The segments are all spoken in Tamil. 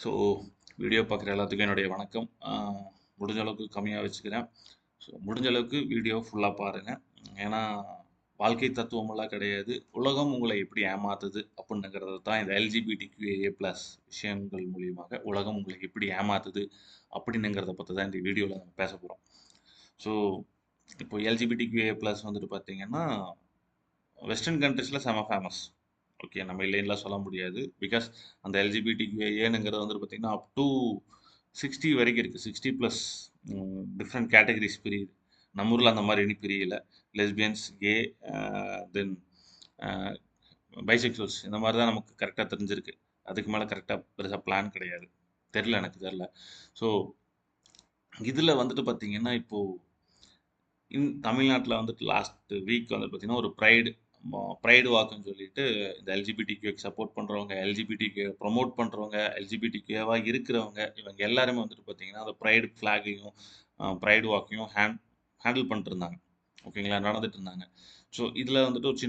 ஸோ வீடியோ பார்க்குற எல்லாத்துக்கும் என்னுடைய வணக்கம். முடிஞ்ச அளவுக்கு கம்மியாக வச்சுக்கிறேன். ஸோ முடிஞ்ச அளவுக்கு வீடியோ ஃபுல்லாக பாருங்கள். ஏன்னா வாழ்க்கை தத்துவமெல்லாம் கிடையாது. உலகம் உங்களை எப்படி ஏமாத்துது அப்படின்னுங்கிறது தான் இந்த LGBTQIA+ விஷயங்கள் மூலியமாக உலகம் உங்களை எப்படி ஏமாத்துது அப்படின்னுங்கிறத பற்றி தான் இந்த வீடியோவில் நம்ம பேச போகிறோம். ஸோ இப்போ LGBTQIA+ வந்துட்டு பார்த்தீங்கன்னா வெஸ்டர்ன் கண்ட்ரீஸில் செம ஃபேமஸ். ஓகே, நம்ம இல்லைன்னுலாம் சொல்ல முடியாது. பிகாஸ் அந்த LGBTQIAங்கிறது வந்துட்டு பார்த்தீங்கன்னா அப் டு 60 வரைக்கும் இருக்குது. 60+ டிஃப்ரெண்ட் கேட்டகரிஸ் பிரியுது. நம்ம ஊரில் அந்த மாதிரி இனி பிரியல. லெஸ்பியன்ஸ், கே, தென் பைசெக்சுவல்ஸ் இந்த மாதிரி தான் நமக்கு கரெக்டாக தெரிஞ்சிருக்கு. அதுக்கு மேலே கரெக்டாக பெருசாக பிளான் கிடையாது. எனக்கு தெரில. ஸோ இதில் வந்துட்டு பார்த்தீங்கன்னா இப்போது தமிழ்நாட்டில் வந்துட்டு லாஸ்ட் வீக் வந்து பார்த்தீங்கன்னா ஒரு ப்ரைடு வாக்குன்னு சொல்லிட்டு இந்த LGBTQக்கு சப்போர்ட் பண்ணுறவங்க, LGBTQ ப்ரொமோட் பண்ணுறவங்க, LGBTQவாக இருக்கிறவங்க இவங்க எல்லாருமே வந்துட்டு பார்த்தீங்கன்னா அந்த ப்ரைடு ஃப்ளாகையும் ப்ரைடு வாக்கையும் ஹேண்டில் பண்ணிட்டு இருந்தாங்க. ஓகேங்களா, நடந்துட்டு இருந்தாங்க. ஸோ இதில் வந்துட்டு ஒரு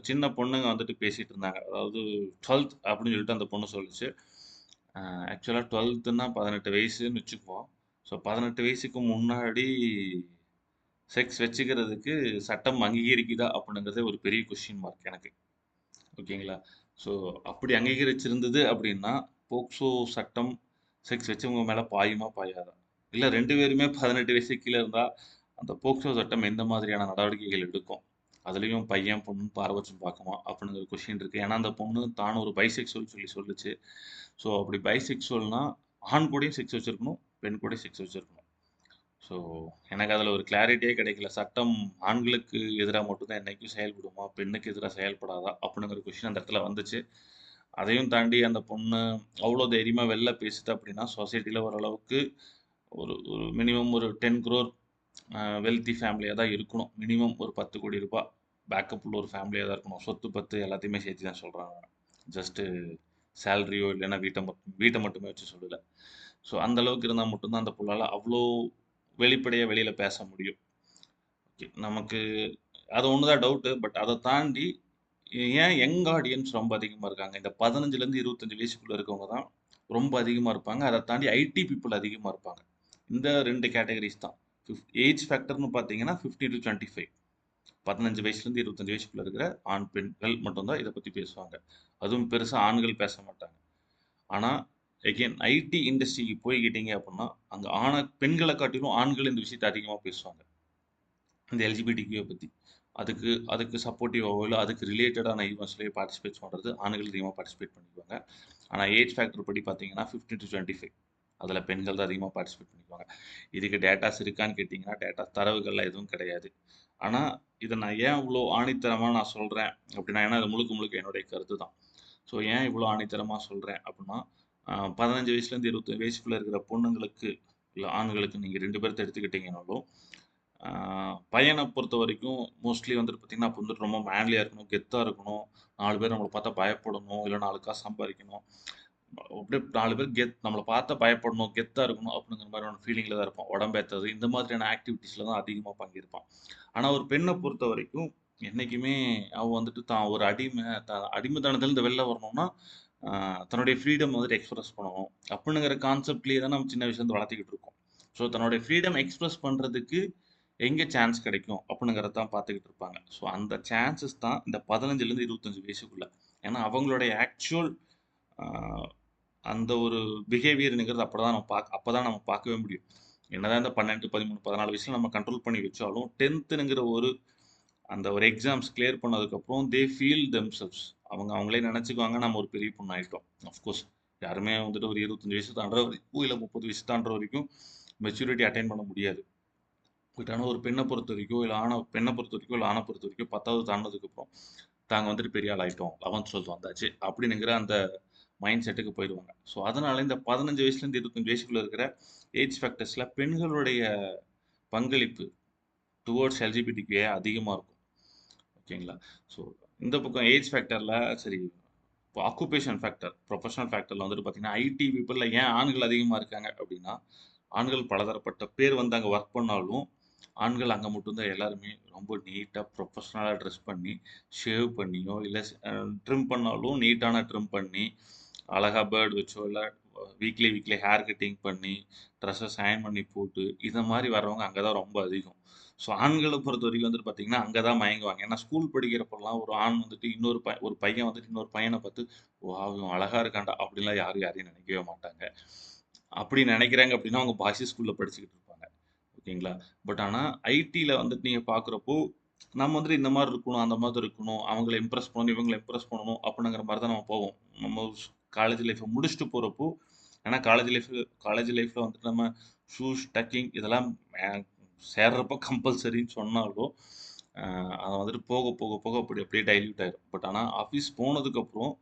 சின்ன பொண்ணுங்க வந்துட்டு பேசிகிட்டு இருந்தாங்க. அதாவது 12th அப்படின்னு சொல்லிட்டு அந்த பொண்ணு சொல்லிச்சு. ஆக்சுவலாக 12த்துன்னா 18 வயசுன்னு வச்சுக்குவோம். ஸோ 18 வயசுக்கு முன்னாடி செக்ஸ் வச்சுக்கிறதுக்கு சட்டம் அங்கீகரிக்குதா அப்படிங்கிறதே ஒரு பெரிய கொஸ்டின் மார்க் எனக்கு. ஓகேங்களா, ஸோ அப்படி அங்கீகரிச்சிருந்தது அப்படின்னா போக்சோ சட்டம் செக்ஸ் வச்சவங்க மேலே பாயுமா பாயாதா? இல்லை 2 பேருமே 18 வயசு கீழே இருந்தால் அந்த போக்சோ சட்டம் எந்த மாதிரியான நடவடிக்கைகள் எடுக்கும்? அதுலேயும் பையன் பொண்ணு பாரபட்சம் பார்க்குமா அப்படிங்கிற கொஸ்டின் இருக்குது. ஏன்னா அந்த பொண்ணு தான் ஒரு பைசெக்சுவல் சொல்லிச்சு. ஸோ அப்படி பைசெக்சுவல்னா ஆண் கூடயும் செக்ஸ் வச்சுருக்கணும், பெண் கூடயும் செக்ஸ் வச்சுருக்கணும். ஸோ எனக்கு அதில் ஒரு கிளாரிட்டியே கிடைக்கல. சட்டம் ஆண்களுக்கு எதிராக மட்டும்தான் என்றைக்கும் செயல்படுமா, பெண்ணுக்கு எதிராக செயல்படாதா அப்படிங்கிற கொஷின் அந்த இடத்துல வந்துச்சு. அதையும் தாண்டி அந்த பொண்ணு அவ்வளோ தைரியமாக வெளில பேசுது அப்படின்னா சொசைட்டியில் ஓரளவுக்கு ஒரு ஒரு மினிமம் ஒரு 10 crore வெல்த்தி ஃபேமிலியாக தான் இருக்கணும். மினிமம் ஒரு 10 கோடி ரூபாய் பேக்கப் உள்ள ஒரு ஃபேமிலியாக தான் இருக்கணும். சொத்து பத்து எல்லாத்தையுமே சேர்த்து தான் சொல்கிறாங்க. ஜஸ்ட்டு சேலரியோ இல்லைன்னா வீட்டை மட்டுமே வச்சு சொல்லலை. ஸோ அந்த அளவுக்கு இருந்தால் மட்டும்தான் அந்த பொண்ணால் அவ்வளோ வெளிப்படையாக வெளியில் பேச முடியும். ஓகே, நமக்கு அது ஒன்று தான் டவுட்டு. பட் அதை தாண்டி ஏன் யங் ஆடியன்ஸ் ரொம்ப அதிகமாக இருக்காங்க? இந்த 15லேருந்து 25 வயசுக்குள்ளே இருக்கவங்க தான் ரொம்ப அதிகமாக இருப்பாங்க. அதை தாண்டி ஐடி பீப்புள் அதிகமாக இருப்பாங்க. இந்த 2 கேட்டகரிஸ் தான். ஏஜ் ஃபேக்டர்னு பார்த்தீங்கன்னா 50 to 25. 15 வயசுலேருந்து 25 வயசுக்குள்ளே இருக்கிற ஆண் பெண்கள் மட்டும்தான் இதை பற்றி பேசுவாங்க. அதுவும் பெருசாக ஆண்கள் பேச மாட்டாங்க. ஆனால் எகெயின் ஐடி இண்டஸ்ட்ரிக்கு போய்கிட்டீங்க அப்படின்னா அங்கே பெண்களை காட்டிலும் ஆண்கள் இந்த விஷயத்தை அதிகமாக பேசுவாங்க. இந்த LGBTQ பற்றி அதுக்கு அதுக்கு சப்போர்ட்டிவாகவோ இல்லை அதுக்கு ரிலேட்டடான ஈவெண்ட்ஸ்லேயே பார்ட்டிசிபேட் பண்ணுறது ஆண்கள் அதிகமாக பார்ட்டிசிபேட் பண்ணிக்குவாங்க. ஆனால் ஏஜ் ஃபேக்டர் படி பார்த்தீங்கன்னா 50 to 25 அதில் பெண்கள் தான் அதிகமாக பார்ட்டிசிபேட் பண்ணிக்குவாங்க. இதுக்கு டேட்டாஸ் இருக்கான்னு கேட்டிங்கன்னா தரவுகள்லாம் எதுவும் கிடையாது. ஆனால் இதை நான் ஏன் இவ்வளோ ஆணித்தரமாக நான் சொல்கிறேன் அப்படின்னா, ஏன்னா அது முழுக்க முழுக்க என்னுடைய கருத்து தான். ஸோ ஏன் இவ்வளோ ஆணித்தரமாக சொல்கிறேன் அப்படின்னா 15 வயசுலேருந்து 25 வயசுக்குள்ளே இருக்கிற பொண்ணுங்களுக்கு இல்லை ஆண்களுக்கு நீங்கள் 2 பேர்த்த எடுத்துக்கிட்டிங்கனாலும் பையனை பொறுத்த வரைக்கும் மோஸ்ட்லி வந்துட்டு பார்த்தீங்கன்னா அப்போ வந்துட்டு ரொம்ப மேன்லியாக இருக்கணும், கெத்தாக இருக்கணும், 4 பேர் நம்மளை பார்த்தா பயப்படணும், இல்லை 4 காசு சம்பாதிக்கணும், அப்படியே 4 பேர் நம்மளை பார்த்தா பயப்படணும், கெத்தாக இருக்கணும் அப்படிங்கிற மாதிரியான ஃபீலிங்கில் தான் இருப்பான். உடம்பேற்றது இந்த மாதிரியான ஆக்டிவிட்டீஸில் தான் அதிகமாக பங்கேற்பான். ஆனால் ஒரு பெண்ணை பொறுத்த வரைக்கும் என்றைக்குமே அவள் வந்துட்டு தான் ஒரு அடிமைத்தனத்துலேருந்து வெளில வரணும்னா தன்னுடைய ஃப்ரீடம் வந்துட்டு எக்ஸ்பிரஸ் பண்ணணும் அப்படிங்கிற கான்செப்ட்லேயே தான் நம்ம சின்ன வயசுலேருந்து வளர்த்திக்கிட்டு இருக்கோம். ஸோ தன்னுடைய ஃப்ரீடம் எக்ஸ்பிரஸ் பண்ணுறதுக்கு எங்கே சான்ஸ் கிடைக்கும் அப்படிங்கிறத தான் பார்த்துக்கிட்டு இருப்பாங்க. ஸோ அந்த சான்சஸ் தான் இந்த 15லேருந்து 25 வயசுக்குள்ள. ஏன்னா அவங்களுடைய ஆக்சுவல் அந்த ஒரு பிஹேவியருங்கிறது அப்போ தான் நம்ம பார்க்கவே முடியும். என்னதான் இந்த 12, 13, 14 வயசுல நம்ம கண்ட்ரோல் பண்ணி வச்சாலும் 10த்துங்கிற அந்த ஒரு எக்ஸாம்ஸ் கிளியர் பண்ணதுக்கப்புறம் தே ஃபீல் தெம்செல்வ்ஸ். அவங்களே நினச்சிக்குவாங்க நம்ம ஒரு பெரிய பொண்ணு ஆகிட்டோம். அஃப்கோர்ஸ் யாருமே வந்துட்டு ஒரு 25 வயசு தாண்டுற வரைக்கும் இல்லை 30 வயசு தாண்டுற வரைக்கும் மெச்சூரிட்டி அட்டைன் பண்ண முடியாது. பட் ஆனால் ஒரு பெண்ணை பொறுத்த வரைக்கும் இல்லை பெண்ணை பொறுத்த வரைக்கும் இல்லை ஆணை பொறுத்த வரைக்கும் 10வது தாண்டினதுக்கப்புறம் தாங்க வந்துட்டு பெரிய ஆள் ஆகிட்டோம், 11th 12th வந்தாச்சு அப்படின்னுங்கிற அந்த மைண்ட் செட்டுக்கு போயிடுவாங்க. ஸோ அதனால இந்த 15 வயசுலேருந்து 25 வயசுக்குள்ள இருக்கிற ஏஜ் ஃபேக்டர்ஸில் பெண்களுடைய பங்களிப்பு டுவோர்ட்ஸ் LGBTQ அதிகமாக இருக்கும். ஓகேங்களா, ஸோ இந்த பக்கம் ஏஜ் ஃபேக்டரில் சரி, இப்போ ஆக்குபேஷன் ஃபேக்டர், ப்ரொஃபஷனல் ஃபேக்டரில் வந்துட்டு பார்த்தீங்கன்னா ஐடி பீப்புளில் ஏன் ஆண்கள் அதிகமாக இருக்காங்க அப்படின்னா, ஆண்கள் பலதரப்பட்ட பேர் வந்து அங்கே ஒர்க் பண்ணாலும் ஆண்கள் அங்கே மட்டும்தான் எல்லாருமே ரொம்ப நீட்டாக ப்ரொஃபஷ்னலாக ட்ரெஸ் பண்ணி ஷேவ் பண்ணியோ இல்லை ட்ரிம் பண்ணாலும் நீட்டான ட்ரிம் பண்ணி அழகா பேர்ட் வச்சோ, இல்ல வீக்லி வீக்லி ஹேர் கட்டிங் பண்ணி, ட்ரெஸ்ஸஸ் அயர்ன் பண்ணி போட்டு, இத மாரி வர்றவங்க அங்க தான் ரொம்ப அதிகம். ஸோ ஆண்கள பொறுத்தவரைக்கும் வந்துட்டு பார்த்தீங்கன்னா, அங்க தான் மயங்குவாங்க. ஏன்னா ஸ்கூல் படிக்கிறப்பலாம் ஒரு ஆண் வந்துட்டு ஒரு பையன் வந்துட்டு இன்னொரு பையன பார்த்து, "வாவ்! இவன் அழகா இருக்கான்டா" அப்படின்லாம் யாரையும் நெனைக்கவே மாட்டாங்க. அப்படி நெனைக்கிறாங்க அப்படின்னா, அவங்க பாய்ஸ் ஸ்கூல்ல படிச்சுக்கிட்டு இருப்பாங்க. ஓகேங்களா? பட் ஆனா ஐடில வந்துட்டு நீங்க பார்க்குறப்போ, நம்ம வந்துட்டு இந்த மாரி இருக்கணும், அந்த மாதிரி இருக்கணும், அவங்கள இம்ப்ரெஸ் பண்ணணும், இவங்கள இம்ப்ரெஸ் பண்ணணும் அப்படிங்கிற மாரி தான் நம்ம போவோம். நம்ம காலேஜ் லைஃப்ப முடிச்சுட்டு போறப்போ, ஏன்னா காலேஜ் லைஃப்ல வந்துட்டு நம்ம ஷூஸ், டக்கிங் இதெல்லாம் சேர்றப்போ கம்பல்சரின்னு சொன்னாலும், அ அத வந்துட்டு போக, போக, போக அப்படி அப்படியே டைல்யூட் ஆயிரும். பட் ஆனா ஆஃபீஸ் போனதுக்கப்புறம்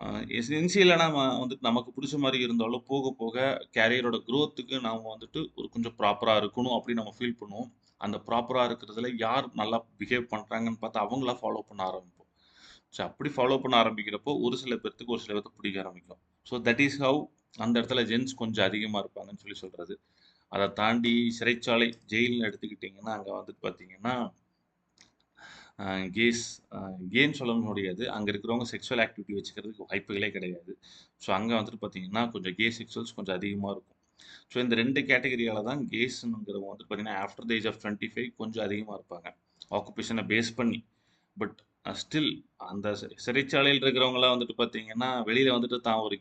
அ எசென்சியலா நாம வந்துட்டு நமக்கு புடிச்ச மாரி இருந்தாலும், போக போக கேரியரோட குரோத்துக்கு நாம வந்துட்டு ஒரு கொஞ்சம் ப்ராப்பரா இருக்கணும் அப்படின்னு நம்ம ஃபீல் பண்ணுவோம். அந்த ப்ராப்பரா இருக்கிறதுல யார் நல்லா பிஹேவ் பண்றாங்கன்னு பார்த்து அவங்கள ஃபாலோ பண்ண ஆரம்பிப்போம். ஸோ அப்படி ஃபாலோ பண்ண ஆரம்பிக்கிறப்போ, ஒரு சில பேத்துக்கு ஒரு சில பேத்த பிடிக்க ஆரம்பிக்கும். ஸோ தட் இஸ் ஹவ் அந்த இடத்துல ஜென்ஸ் கொஞ்சம் அதிகமா இருப்பாங்கன்னு சொல்லி சொல்றது. அத தாண்டி சிறைச்சாலை, ஜெயில்னு எடுத்துக்கிட்டீங்கன்னா, அங்க வந்துட்டு பார்த்தீங்கன்னா அ கேஸ் அ கேன்னு சொல்ல முடியாது. அங்க இருக்கிறவங்க செக்சுவல் ஆக்டிவிட்டி வச்சுக்கிறதுக்கு வாய்ப்புகளே கிடையாது. ஸோ அங்க வந்துட்டு பார்த்தீங்கன்னா, கொஞ்சம் கே செக்சுவல்ஸ் கொஞ்சம் அதிகமா இருக்கும். ஸோ இந்த 2 கேட்டகரியால தான் கேஸ்ங்கிறவங்க வந்துட்டு பார்த்தீங்கன்னா, ஆஃப்டர் த ஏஜ் ஆஃப் 25 கொஞ்சம் அதிகமா இருப்பாங்க. ஆக்குபேஷன பேஸ் பண்ணி. பட் ஸ்டில் அந்த சிறைச்சாலையில இருக்கிறவங்கலாம் வந்துட்டு பார்த்தீங்கன்னா, வெளியில வந்துட்டு தான் ஒரு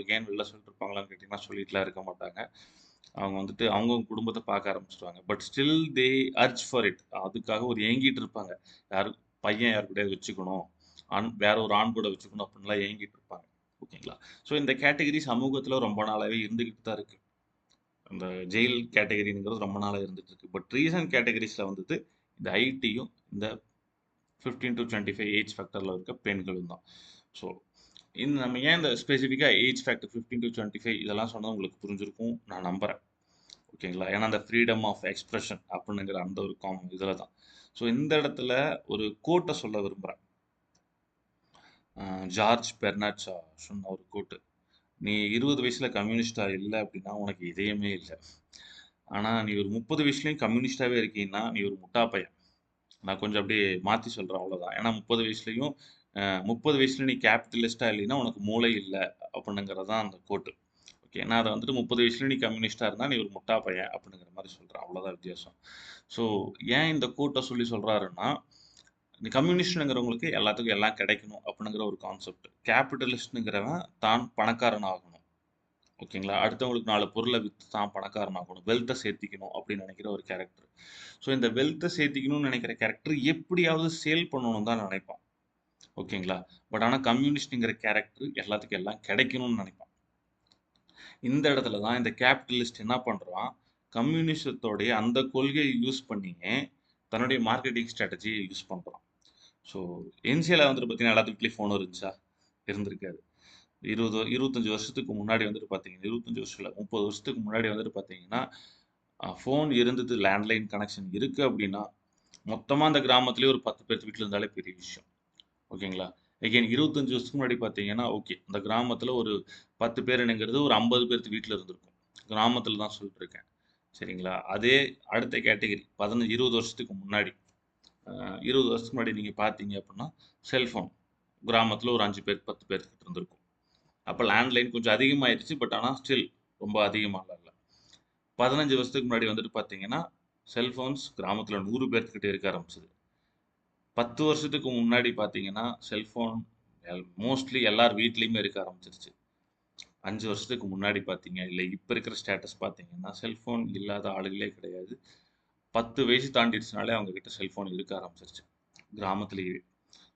கேன்னு வெளில சொல்லிட்டு இருப்பாங்களான்னு கேட்டீங்கன்னா, சொல்லிட்டுலாம் இருக்க மாட்டாங்க. அவங்க வந்துட்டு அவங்கவங்க குடும்பத்த பார்க்க ஆரம்பிச்சுருவாங்க. But still they urge for it. அதுக்காக ஒரு ஏங்கிட்டு இருப்பாங்க. யாரு பையன் யார் கூடயாவது வச்சுக்கணும். வேற ஒரு ஆண் கூட வச்சுக்கணும் அப்டின்லாம் ஏங்கிட்டு இருப்பாங்க. ஓகேங்களா? ஸோ இந்த கேட்டகரி சமூகத்துல ரொம்ப நாளாவே இருந்துகிட்டு தான் இருக்கு. அந்த ஜெயில் கேட்டகரிங்கிறது ரொம்ப நாளா இருந்துட்டு இருக்கு. பட் ரீசன்ட் கேட்டகரிஸ்ல வந்துட்டு இந்த ஐடியும், இந்த 15 டூ 25 ஏஜ் ஃபேக்டர்ல இருக்க பெண்களும் தான். ஸோ இந்த நம்ம ஏன் இந்த ஸ்பெசிஃபிக்கா ஏஜ் ஃபேக்டர் 15 டூ 25 இதெல்லாம் சொன்னது உங்களுக்கு புரிஞ்சிருக்கும் நான் நம்புறேன். ஓகேங்களா? ஏன்னா அந்த ஃப்ரீடம் ஆஃப் எக்ஸ்பிரஷன் அப்படிங்கிற அந்த ஒரு இதில தான். ஸோ இந்த இடத்துல ஒரு கோட்ட சொல்ல விரும்புறேன். அ ஜார்ஜ் பெர்னாட் ஷா சொன்ன ஒரு கோட்டு. "நீ 20 வயசுல கம்யூனிஸ்ட்டா இல்ல அப்படின்னா, உனக்கு இதயமே இல்ல. ஆனா நீ ஒரு 30 வயசுலயும் கம்யூனிஸ்ட்டாவே இருக்கீன்னா, நீ ஒரு முட்டா பையன்." நான் கொஞ்சம் அப்படியே மாத்தி சொல்றேன் அவ்வளோதான். ஏன்னா 30 வயசுலயும் 30 வயசுல நீ கேபிட்டலிஸ்ட்டா இல்லைன்னா, உனக்கு மூளை இல்ல அப்படிங்கிறது தான் அந்த கோட்டு. ஓகே. நான் அத வந்துட்டு 30 வயசுல நீ கம்யூனிஸ்ட்டா இருந்தா, நீ ஒரு முட்டா பையன் அப்படிங்கிற மாரி சொல்றேன். அவ்வளோதான் வித்தியாசம். ஸோ ஏன் இந்த கோட்ட சொல்லி சொல்றாருன்னா, இந்த கம்யூனிஸ்ட்ங்கிறவங்களுக்கு எல்லாத்துக்கும் எல்லாம் கிடைக்கணும் அப்படிங்கிற ஒரு கான்செப்ட். கேபிட்டலிஸ்ட்ங்கிறவன் தான் பணக்காரன் ஆகணும். ஓகேங்களா? அடுத்தவங்களுக்கு 4 பொருள வித்து தான் பணக்காரன் ஆகணும். வெல்த்த சேர்த்திக்கணும் அப்படின்னு நினைக்கிற ஒரு கேரக்டர். ஸோ இந்த வெல்த்த சேர்த்திக்கணும்னு நினைக்கிற கேரக்டர் எப்படியாவது சேல் பண்ணணும்னு தான் நினைப்பான். ஓகேங்களா? பட் ஆனா கம்யூனிஸ்ட்ங்கிற கேரக்டர் எல்லாத்துக்கும் எல்லாம் கிடைக்கணும்னு நினைப்பான். இந்த இடத்துல தான் இந்த கேபிட்டலிஸ்ட் என்ன பண்றான், கம்யூனிசத்தோடைய அந்த கொள்கையை யூஸ் பண்ணியே தன்னுடைய மார்க்கெட்டிங் ஸ்ட்ராட்டஜிய யூஸ் பண்றான். ஸோ என்சிஎல வந்துட்டு பார்த்தீங்கன்னா, எல்லாத்து வீட்லயும் ஃபோன் இருந்துச்சா? இருந்திருக்காது. 25 வருஷத்துக்கு முன்னாடி வந்துட்டு பார்த்தீங்கன்னா 25 வருஷம் இல்ல, 30 வருஷத்துக்கு முன்னாடி வந்துட்டு பார்த்தீங்கன்னா, ஃபோன் இருந்தது லேண்ட்லைன் கனெக்ஷன் இருக்கு அப்படின்னா, மொத்தமா அந்த கிராமத்திலேயே ஒரு 10 பேத்து வீட்ல இருந்தாலே பெரிய விஷயம். ஓகேங்களா? அகைன் 25 வருஷத்துக்கு முன்னாடி பார்த்தீங்கன்னா, ஓகே. அந்த கிராமத்தில ஒரு 10 பேருங்கிறது ஒரு 50 பேர்த்து வீட்ல இருந்திருக்கும். கிராமத்தில தான் சொல்லிட்டு இருக்கேன். சரிங்களா? அதே அடுத்த கேட்டகரி 15, 20 வருஷத்துக்கு முன்னாடி. அ 20 வருஷத்துக்கு முன்னாடி நீங்க பார்த்தீங்க அப்புட்ன்னா, செல்ஃபோன் கிராமத்தில ஒரு 5 பேர், 10 பேர்கிட்ட இருந்திருக்கும். அப்ப லேண்ட்லைன் கொஞ்சம் அதிகமாயிருச்சு. பட் ஆனா ஸ்டில் ரொம்ப அதிகமாலாம் இல்ல. 15 வருஷத்துக்கு முன்னாடி வந்துட்டு பார்த்தீங்கன்னா, செல்ஃபோன்ஸ் கிராமத்தில 100 பேர்த்துக்கிட்ட இருக்க ஆரம்பிச்சது. 10 வருஷத்துக்கு முன்னாடி பார்த்தீங்கன்னா, செல்ஃபோன் மோஸ்ட்லி எல்லார் வீட்லயுமே இருக்க ஆரம்பிச்சுருச்சு. 5 வருஷத்துக்கு முன்னாடி பார்த்தீங்க, இல்ல இப்ப இருக்கிற ஸ்டேட்டஸ் பார்த்தீங்கன்னா, செல்ஃபோன் இல்லாத ஆளுங்களே கிடையாது. 10 வயசு தாண்டிடுச்சுனாலே அவங்க கிட்ட செல்ஃபோன் இருக்க ஆரம்பிச்சுருச்சு. கிராமத்திலேயே.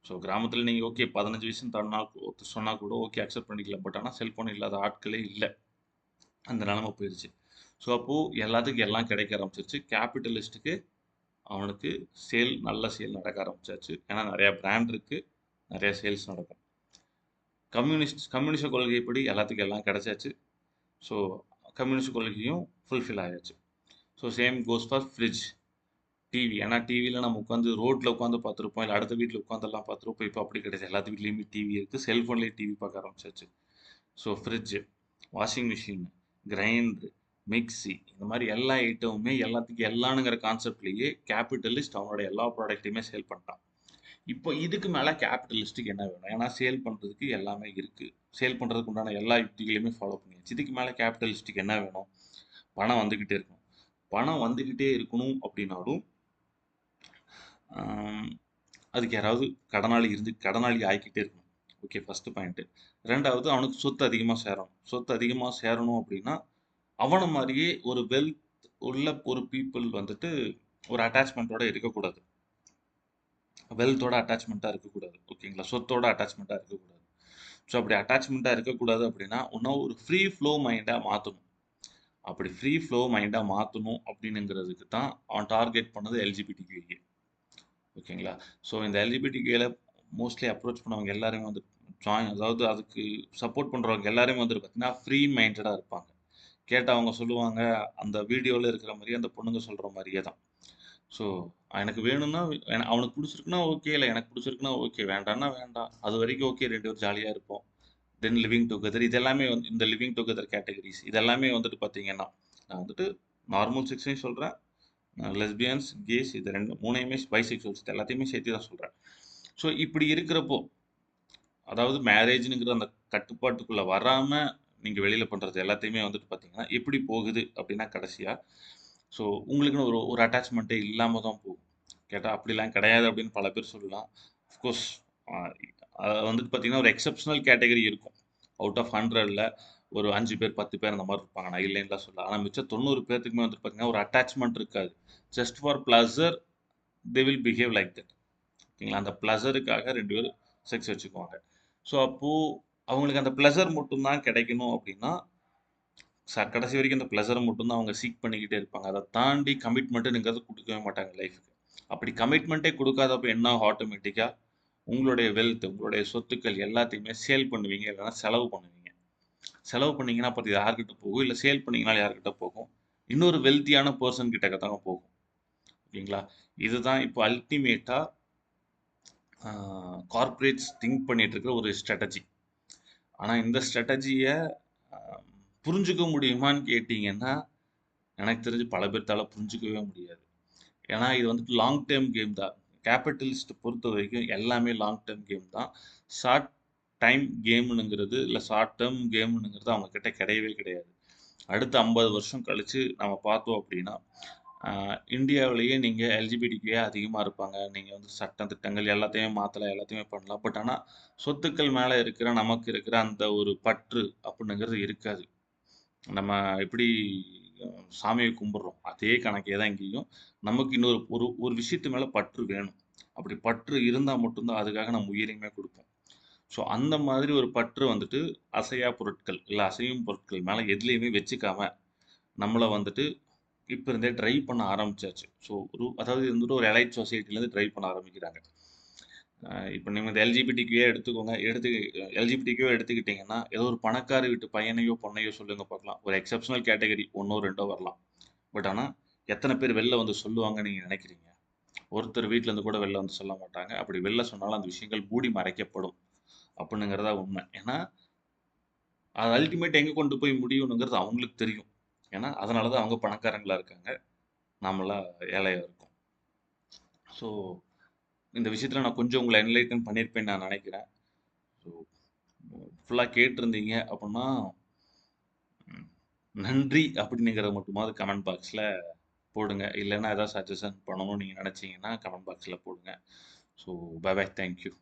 ஸோ கிராமத்தில நீங்க ஓகே 15 வயசுன்னு தாண்டுனா ஒருத்தர் சொன்னா கூட ஓகே அக்செப்ட் பண்ணிக்கலாம். பட் ஆனா செல்ஃபோன் இல்லாத ஆட்களே இல்ல. அந்த நிலைமை போயிருச்சு. ஸோ அப்போ எல்லாத்துக்கும் எல்லாம் கிடைக்க ஆரம்பிச்சுருச்சு. கேபிட்டலிஸ்ட்டுக்கு அவனுக்கு நல்ல சேல் நடக்க ஆரம்பிச்சாச்சு. ஏன்னா நெறைய பிராண்ட் இருக்கு. நெறைய சேல்ஸ் நடக்கும். கம்யூனிஸ்ட் கொள்கைப்படி எல்லாத்துக்கும் எல்லாம் கிடைச்சாச்சு. ஸோ கம்யூனிஸ்ட் கொள்கையும் ஃபுல்ஃபில் ஆயாச்சு. So same goes for fridge, TV. ஏன்னா டிவில நம்ம உட்காந்து ரோட்ல உட்காந்து பார்த்துருப்போம். இல்ல அடுத்த வீட்ல உட்காந்துலாம் பார்த்துருப்போம். இப்போ அப்படி கிடையாது. எல்லாத்து வீட்லயுமே டிவி இருக்கு. செல்ஃபோன்லயே டிவி பார்க்க ஆரம்பிச்சாச்சு. So fridge, washing machine, grinder, mixie இந்த மாரி எல்லா ஐட்டமுமே எல்லாத்துக்கும் எல்லாம்ங்கிற கான்செப்ட்லயே கேபிட்டலிஸ்ட் அவனோட எல்லா ப்ராடக்ட்டையுமே சேல் பண்ணிட்டான். இப்போ இதுக்கு மேல கேபிட்டலிஸ்ட்டுக்கு என்ன வேணும்? ஏன்னா சேல் பண்றதுக்கு எல்லாமே இருக்கு. சேல் பண்றதுக்கு உண்டான எல்லா யுக்திகளையுமே ஃபாலோ பண்ணியாச்சு. இதுக்கு மேல கேபிட்டலிஸ்ட்டுக்கு என்ன வேணும்? பணம் வந்துகிட்டே இருக்கணும். பணம் வந்துகிட்டே இருக்கணும் அப்படின்னாலும், ஆம், அதுக்கு யாராவது கடனாளி ஆக்கிட்டே இருக்கணும். Okay, first point. 2வது அவனுக்கு சொத்து அதிகமா சேரணும். சொத்து அதிகமா சேரணும் அப்படின்னா, அவன மாரியே ஒரு வெல்த் உள்ள ஒரு பீப்பிள் வந்துட்டு ஒரு அட்டாச்மென்ட்டோட இருக்கக்கூடாது. வெல்த்தோட அட்டாச்மெண்ட்டா இருக்கக்கூடாது. ஓகேங்களா? சொத்தோட அட்டாச்மெண்ட்டா இருக்கக்கூடாது. ஸோ அப்படி அட்டாச்மெண்ட்டா இருக்கக்கூடாது அப்படின்னா, இன்னும் ஒரு ஃப்ரீ ஃப்ளோ மைண்டா மாத்தணும். அப்படி ஃப்ரீ ஃப்ளோ மைண்டா மாத்தணும் அப்படின்னுங்கிறதுக்கு தான் அவன் டார்கெட் பண்ணது எல்ஜிபிடிக்யூஏ. ஓகேங்களா? ஸோ இந்த எல்ஜிபிடிக்யூல மோஸ்ட்லி அப்ரோச் பண்ணவங்க எல்லாருமே வந்து அதாவது அதுக்கு சப்போர்ட் பண்றவங்க எல்லாருமே வந்து பார்த்தீங்கன்னா, ஃப்ரீ மைண்டடா இருப்பாங்க. கேட்டா அவங்க சொல்லுவாங்க, அந்த வீடியோல இருக்கிற மாரியே அந்த பொண்ணுங்க சொல்ற மாரியே தான். ஸோ எனக்கு வேணும்னா அவனுக்கு புடிச்சிருக்குன்னா ஓகே. இல்ல எனக்கு புடிச்சிருக்குன்னா ஓகே. வேண்டான்னா வேண்டாம். அதுவரைக்கும் ஓகே 2 பேரும் ஜாலியா இருப்போம். தென் லிவிங் டுகெதர் இது எல்லாமே வந்து இந்த லிவிங் டுகெதர் கேட்டகரிஸ் இது எல்லாமே வந்துட்டு பார்த்தீங்கன்னா, நான் வந்துட்டு நார்மல் செக்ஸையும் சொல்றேன். லெஸ்பியன்ஸ், கேஸ் இது 3யுமே பைசெக்சுவல்ஸ் இது எல்லாத்தையுமே சேர்த்து தான் சொல்றேன். ஸோ இப்படி இருக்கிறப்போ, அதாவது மேரேஜ்ங்கிற அந்த கட்டுப்பாட்டுக்குள்ள வராம நீங்க வெளியில பண்றது எல்லாத்தையுமே வந்துட்டு பார்த்தீங்கன்னா, எப்படி போகுது அப்படின்னா கடைசியா, ஸோ உங்களுக்குன்னு ஒரு ஒரு அட்டாச்மெண்ட்டே இல்லாம தான் போகும். கேட்டா அப்படிலாம் கிடையாது அப்படின்னு பல பேர் சொல்லலாம். அஃப்கோர்ஸ் அ அது வந்துட்டு பார்த்தீங்கன்னா, ஒரு எக்செப்ஷனல் கேட்டகரி இருக்கும். அவுட் ஆஃப் 100ல ஒரு 5 பேர், 10 பேர் அந்த மாரி இருப்பாங்க. நான் இல்லைன்னுலாம் சொல்லல. ஆனா மிச்சம் 90 பேத்துக்குமே வந்துட்டு பார்த்தீங்கன்னா, ஒரு அட்டாச்மெண்ட் இருக்காது. Just for pleasure they will behave like that. ஓகேங்களா? அந்த பிளஷருக்காக 2 பேரும் செக்ஸ் வச்சுக்குவாங்க. ஸோ அப்போ அவங்களுக்கு அந்த பிளஷர் மட்டும் தான் கிடைக்கணும் அப்படின்னா, கடைசி வரைக்கும் அந்த பிளஷர மட்டும் தான் அவங்க சீக் பண்ணிக்கிட்டே இருப்பாங்க. அத தாண்டி கமிட்மெண்ட்ங்கிறது குடுக்கவே மாட்டாங்க லைஃப்க்கு. அப்படி கமிட்மெண்ட்டே குடுக்காதப்ப என்ன ஆகும் ஆட்டோமேட்டிக்கா, உங்களுடைய வெல்த், உங்களுடைய சொத்துக்கள் எல்லாத்தையுமே சேல் பண்ணுவீங்க. இல்லன்னா செலவு பண்ணுவீங்க. செலவு பண்ணீங்கன்னா, அப்ப அது யார்கிட்ட போகும்? இல்ல சேல் பண்ணீங்கன்னா யார்கிட்ட போகும்? இன்னொரு வெல்த்தியான பெர்சன் கிட்ட தாங்க போகும். ஓகேங்களா? இதுதான் இப்போ அல்டிமேட்டா ஆ கார்ப்பரேட்ஸ் திங்க் பண்ணிட்டு இருக்கிற ஒரு ஸ்ட்ராட்டஜி. ஆனா இந்த ஸ்ட்ராட்டஜிய அ புரிஞ்சுக்க முடியுமான்னு கேட்டீங்கன்னா, எனக்கு தெரிஞ்சு பல பேர்த்தால புரிஞ்சுக்கவே முடியாது. ஏன்னா இது வந்துட்டு லாங் டெர்ம் கேம் தான். கேபிட்டலிஸ்ட் பொறுத்தவரைக்கும் எல்லாமே லாங் டெர்ம் கேம் தான். ஷார்ட் டைம் கேம்னுங்கிறது இல்ல ஷார்ட் டெர்ம் கேம்னுங்கிறது அவங்க கிட்ட கிடையவே கிடையாது. அடுத்த 50 வருஷம் கழிச்சு நம்ம பார்த்தோம் அப்படின்னா, இந்தியாவிலேயே நீங்க எல்ஜிபிடிக்யூ அதிகமா இருப்பாங்க. நீங்க வந்து சட்டம், திட்டங்கள் எல்லாத்தையுமே மாத்தலாம், எல்லாத்தையுமே பண்ணலாம். பட் ஆனா, சொத்துக்கள் மேல இருக்கிற நமக்கு இருக்கிற அந்த ஒரு பற்று அப்படின்னுங்கிறது இருக்காது. நம்ம எப்படி சாமிய கும்பிடுறோம். அதே கணக்கே தான் இங்கேயும். நமக்கு இன்னொரு ஒரு ஒரு விஷயத்து மேல பற்று வேணும். அப்படி பற்று இருந்தா மட்டும் தான் அதுக்காக நம்ம உயிரையுமே குடுப்போம். ஸோ அந்த மாதிரி ஒரு பற்று வந்துட்டு அசையா பொருட்கள், இல்ல அசையும் பொருட்கள் மேல எதுலயுமே வச்சுக்காம, நம்மள வந்துட்டு இப்ப இருந்தே டிரைவ் பண்ண ஆரம்பிச்சாச்சு. ஸோ அதாவது இது வந்துட்டு ஒரு எலைட் சொசைட்டிலேருந்து டிரைவ் பண்ண ஆரம்பிக்கிறாங்க. இப்ப நீங்க இந்த எல்ஜிபிடிக்யூவே எடுத்துக்கோங்க. எல்ஜிபிடிக்யூ எடுத்துக்கிட்டீங்கன்னா, ஏதோ ஒரு பணக்கார வீட்டு பையனையோ, பொண்ணையோ சொல்லுங்க பார்க்கலாம். ஒரு எக்செப்ஷனல் கேட்டகரி 1ஓ 2ஓ வரலாம். பட் ஆனா, எத்தன பேர் வெளில வந்து சொல்லுவாங்கன்னு நீங்க நினைக்கிறீங்க? ஒருத்தர் வீட்ல இருந்து கூட வெளில வந்து சொல்ல மாட்டாங்க. அப்படி வெளில சொன்னாலும் அந்த விஷயங்கள் மூடி மறைக்கப்படும். அப்படின்னுங்கிறது தான் உண்மை. ஏன்னா, அது அல்டிமேட் எங்க கொண்டு போய் முடியும்ங்கிறது அவங்களுக்கு தெரியும். ஏன்னா, அதனால தான் அவங்க பணக்காரங்களா இருக்காங்க. நாமெல்லாம் ஏழையா இருக்கோம். ஸோ, இந்த விஷயத்துல நான் கொஞ்சம் உங்கள என்லைட்டன் பண்ணியிருப்பேன்னு நான் நினைக்கிறேன். ஸோ, ஃபுல்லா கேட்டிருந்தீங்க அப்படின்னா, ம் நன்றி அப்படின்னுங்கிறத மட்டுமாவது கமெண்ட் பாக்ஸ்ல போடுங்க. இல்லன்னா ஏதாவது சஜஷன் பண்ணணும்னு நீங்க நினைச்சீங்கன்னா, கமெண்ட் பாக்ஸ்ல போடுங்க. So, bye bye. Thank you.